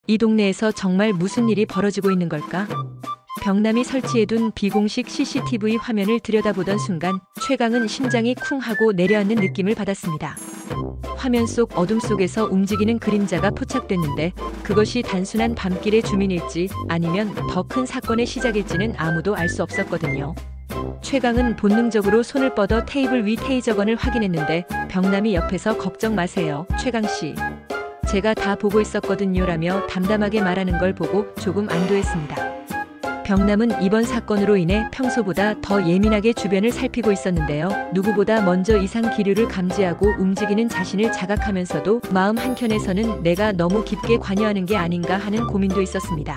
이 동네에서 정말 무슨 일이 벌어지고 있는 걸까? 병남이 설치해둔 비공식 CCTV 화면을 들여다보던 순간 최강은 심장이 쿵 하고 내려앉는 느낌을 받았습니다. 화면 속 어둠 속에서 움직이는 그림자가 포착됐는데 그것이 단순한 밤길의 주민일지 아니면 더 큰 사건의 시작일지는 아무도 알 수 없었거든요. 최강은 본능적으로 손을 뻗어 테이블 위 테이저건을 확인했는데 병남이 옆에서 걱정 마세요, 최강씨. 제가 다 보고 있었거든요 라며 담담하게 말하는 걸 보고 조금 안도했습니다. 병남은 이번 사건으로 인해 평소보다 더 예민하게 주변을 살피고 있었는데요. 누구보다 먼저 이상 기류를 감지하고 움직이는 자신을 자각하면서도 마음 한켠에서는 내가 너무 깊게 관여하는 게 아닌가 하는 고민도 있었습니다.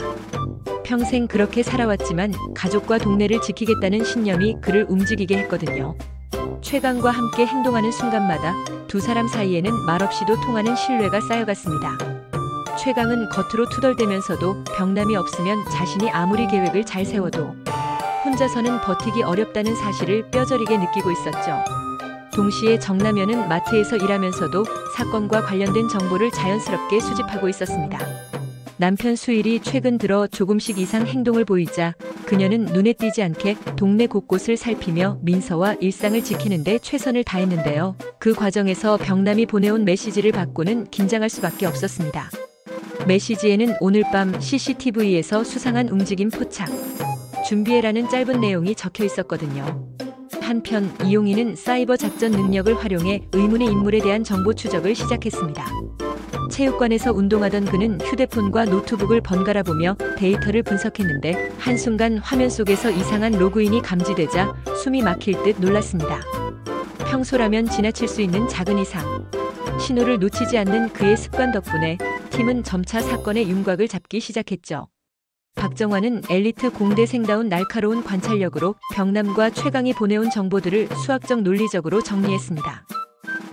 평생 그렇게 살아왔지만 가족과 동네를 지키겠다는 신념이 그를 움직이게 했거든요. 최강과 함께 행동하는 순간마다 두 사람 사이에는 말없이도 통하는 신뢰가 쌓여갔습니다. 최강은 겉으로 투덜대면서도 병남이 없으면 자신이 아무리 계획을 잘 세워도 혼자서는 버티기 어렵다는 사실을 뼈저리게 느끼고 있었죠. 동시에 정남현은 마트에서 일하면서도 사건과 관련된 정보를 자연스럽게 수집하고 있었습니다. 남편 수일이 최근 들어 조금씩 이상 행동을 보이자 그녀는 눈에 띄지 않게 동네 곳곳을 살피며 민서와 일상을 지키는 데 최선을 다했는데요. 그 과정에서 병남이 보내온 메시지를 받고는 긴장할 수밖에 없었습니다. 메시지에는 오늘 밤 CCTV에서 수상한 움직임 포착, 준비해라는 짧은 내용이 적혀 있었거든요. 한편 이용희는 사이버 작전 능력을 활용해 의문의 인물에 대한 정보 추적을 시작했습니다. 체육관에서 운동하던 그는 휴대폰과 노트북을 번갈아 보며 데이터를 분석했는데 한순간 화면 속에서 이상한 로그인이 감지되자 숨이 막힐 듯 놀랐습니다. 평소라면 지나칠 수 있는 작은 이상. 신호를 놓치지 않는 그의 습관 덕분에 팀은 점차 사건의 윤곽을 잡기 시작했죠. 박정환은 엘리트 공대생다운 날카로운 관찰력으로 병남과 최강이 보내온 정보들을 수학적 논리적으로 정리했습니다.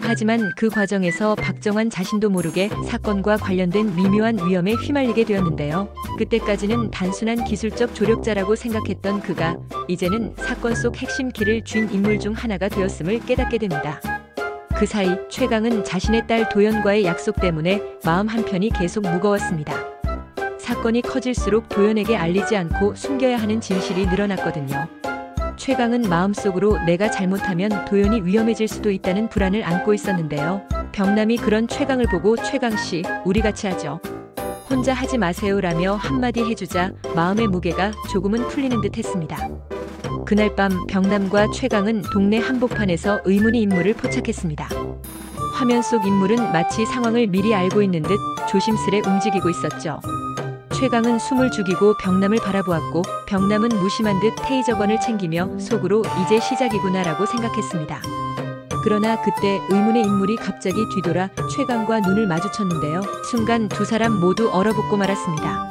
하지만 그 과정에서 박정환 자신도 모르게 사건과 관련된 미묘한 위험에 휘말리게 되었는데요. 그때까지는 단순한 기술적 조력자라고 생각했던 그가 이제는 사건 속 핵심 키를 쥔 인물 중 하나가 되었음을 깨닫게 됩니다. 그 사이 최강은 자신의 딸 도연과의 약속 때문에 마음 한편이 계속 무거웠습니다. 사건이 커질수록 도연에게 알리지 않고 숨겨야 하는 진실이 늘어났거든요. 최강은 마음속으로 내가 잘못하면 도연이 위험해질 수도 있다는 불안을 안고 있었는데요. 병남이 그런 최강을 보고 최강씨, 우리 같이 하죠. 혼자 하지 마세요 라며 한마디 해주자 마음의 무게가 조금은 풀리는 듯 했습니다. 그날 밤 병남과 최강은 동네 한복판에서 의문의 인물을 포착했습니다. 화면 속 인물은 마치 상황을 미리 알고 있는 듯 조심스레 움직이고 있었죠. 최강은 숨을 죽이고 병남을 바라보았고 병남은 무심한 듯 테이저건을 챙기며 속으로 이제 시작이구나라고 생각했습니다. 그러나 그때 의문의 인물이 갑자기 뒤돌아 최강과 눈을 마주쳤는데요. 순간 두 사람 모두 얼어붙고 말았습니다.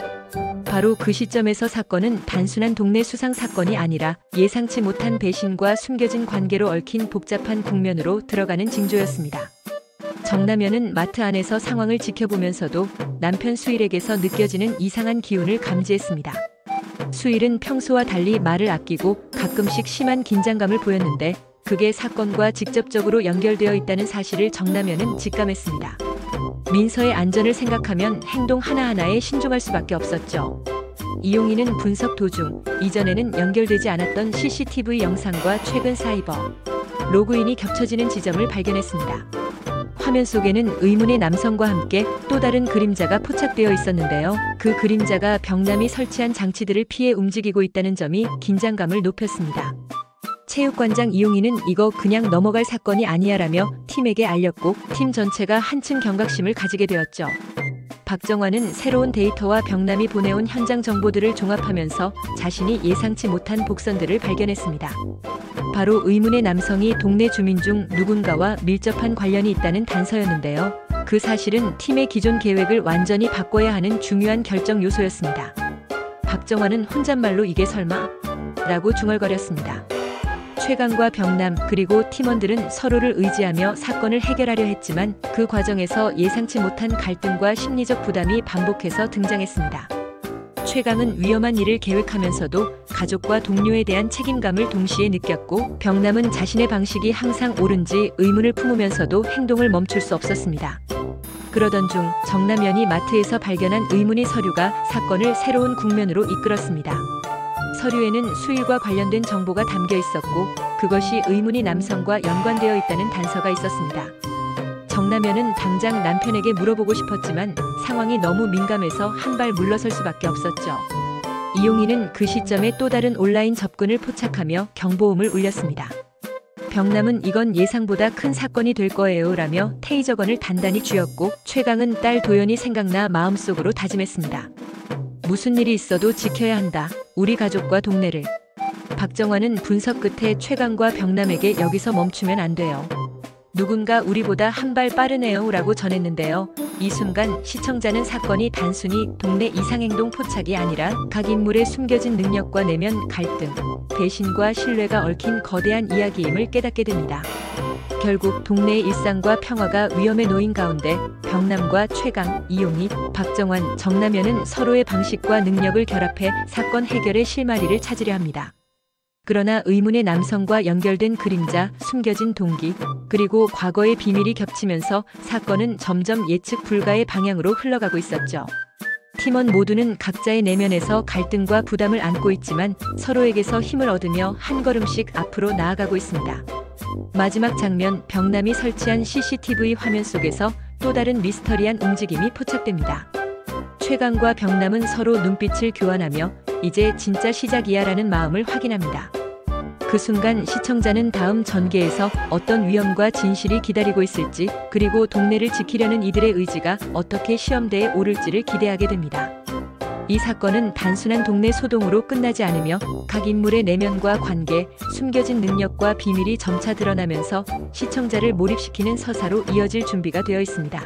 바로 그 시점에서 사건은 단순한 동네 수상 사건이 아니라 예상치 못한 배신과 숨겨진 관계로 얽힌 복잡한 국면으로 들어가는 징조였습니다. 정남현은 마트 안에서 상황을 지켜보면서도 남편 수일에게서 느껴지는 이상한 기운을 감지했습니다. 수일은 평소와 달리 말을 아끼고 가끔씩 심한 긴장감을 보였는데 그게 사건과 직접적으로 연결되어 있다는 사실을 정남현은 직감했습니다. 민서의 안전을 생각하면 행동 하나하나에 신중할 수밖에 없었죠. 이용희는 분석 도중 이전에는 연결되지 않았던 CCTV 영상과 최근 사이버 로그인이 겹쳐지는 지점을 발견했습니다. 화면 속에는 의문의 남성과 함께 또 다른 그림자가 포착되어 있었는데요. 그 그림자가 병남이 설치한 장치들을 피해 움직이고 있다는 점이 긴장감을 높였습니다. 체육관장 이용희는 이거 그냥 넘어갈 사건이 아니야 라며 팀에게 알렸고 팀 전체가 한층 경각심을 가지게 되었죠. 박정환은 새로운 데이터와 병남이 보내온 현장 정보들을 종합하면서 자신이 예상치 못한 복선들을 발견했습니다. 바로 의문의 남성이 동네 주민 중 누군가와 밀접한 관련이 있다는 단서였는데요. 그 사실은 팀의 기존 계획을 완전히 바꿔야 하는 중요한 결정 요소였습니다. 박정환은 혼잣말로 이게 설마? 라고 중얼거렸습니다. 최강과 병남 그리고 팀원들은 서로를 의지하며 사건을 해결하려 했지만 그 과정에서 예상치 못한 갈등과 심리적 부담이 반복해서 등장했습니다. 최강은 위험한 일을 계획하면서도 가족과 동료에 대한 책임감을 동시에 느꼈고 병남은 자신의 방식이 항상 옳은지 의문을 품으면서도 행동을 멈출 수 없었습니다. 그러던 중 정남현이 마트에서 발견한 의문의 서류가 사건을 새로운 국면으로 이끌었습니다. 서류에는 수일과 관련된 정보가 담겨 있었고 그것이 의문의 남성과 연관되어 있다는 단서가 있었습니다. 정남현은 당장 남편에게 물어보고 싶었지만 상황이 너무 민감해서 한 발 물러설 수밖에 없었죠. 이용희는 그 시점에 또 다른 온라인 접근을 포착하며 경보음을 울렸습니다. 병남은 이건 예상보다 큰 사건이 될 거예요 라며 테이저건을 단단히 쥐었고 최강은 딸 도연이 생각나 마음속으로 다짐했습니다. 무슨 일이 있어도 지켜야 한다. 우리 가족과 동네를. 박정환은 분석 끝에 최강과 병남에게 여기서 멈추면 안 돼요. 누군가 우리보다 한 발 빠르네요 라고 전했는데요. 이 순간 시청자는 사건이 단순히 동네 이상행동 포착이 아니라 각 인물의 숨겨진 능력과 내면 갈등, 배신과 신뢰가 얽힌 거대한 이야기임을 깨닫게 됩니다. 결국 동네의 일상과 평화가 위험에 놓인 가운데 병남과 최강, 이용희, 박정환, 정남현은 서로의 방식과 능력을 결합해 사건 해결의 실마리를 찾으려 합니다. 그러나 의문의 남성과 연결된 그림자, 숨겨진 동기, 그리고 과거의 비밀이 겹치면서 사건은 점점 예측 불가의 방향으로 흘러가고 있었죠. 팀원 모두는 각자의 내면에서 갈등과 부담을 안고 있지만 서로에게서 힘을 얻으며 한 걸음씩 앞으로 나아가고 있습니다. 마지막 장면, 병남이 설치한 CCTV 화면 속에서 또 다른 미스터리한 움직임이 포착됩니다. 최강과 병남은 서로 눈빛을 교환하며 이제 진짜 시작이야 라는 마음을 확인합니다. 그 순간 시청자는 다음 전개에서 어떤 위험과 진실이 기다리고 있을지, 그리고 동네를 지키려는 이들의 의지가 어떻게 시험대에 오를지를 기대하게 됩니다. 이 사건은 단순한 동네 소동으로 끝나지 않으며 각 인물의 내면과 관계, 숨겨진 능력과 비밀이 점차 드러나면서 시청자를 몰입시키는 서사로 이어질 준비가 되어 있습니다.